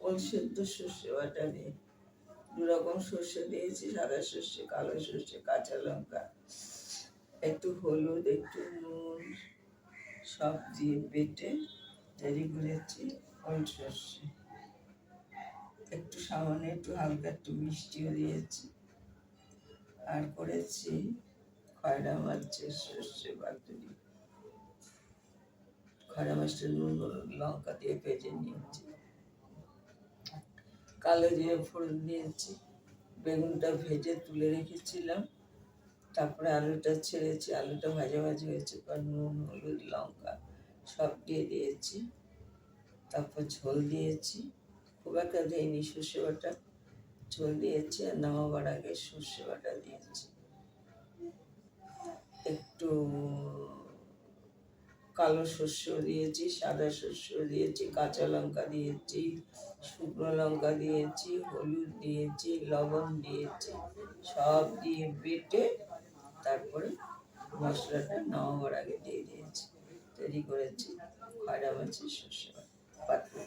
ওল সেদ্ধ সর্ষে বাটা দিয়ে 2 রকম সর্ষে দিয়েছি, সাদা সর্ষে, কালো সর্ষে, কাঁচা লঙ্কা, একটু হলুদ, একটু নুন সব দিয়ে বেটে তৈরি করেছি ওল সর্ষে। একটু সামান্য একটু হালকা একটু মিষ্টিও দিয়েছি। আর করেছি খয়রা মাছের সর্ষে পাতুরি। খয়রা মাছটা নুন হলুদ লঙ্কা দিয়ে ভেজে নিয়েছি। কালো জিরে ফোড়ন দিয়েছি। বেগুনটা ভেজে তুলে রেখেছিলাম, তারপরে আলুটা ছেড়েছি। আলুটা ভাজা ভাজি হয়েছে, নুন হলুদ লঙ্কা সব দিয়ে দিয়েছি। তারপর ঝোল দিয়েছি, খুব একটা দেয়নি সর্ষে বাটা, ঝোল দিয়েছি। আর নামাবার আগে সর্ষে বাটা দিয়েছি। একটু কালো সর্ষেও দিয়েছি, সাদা সর্ষেও দিয়েছি, কাঁচা লঙ্কা দিয়েছি, শুকনো লঙ্কা দিয়েছি, হলুদ দিয়েছি, লবণ দিয়েছি, সব দিয়ে বেটে তারপরে মশলাটা নামাবার আগে দিয়ে দিয়েছি। তৈরি করেছি খয়রা মাছের সর্ষে পাতুরি।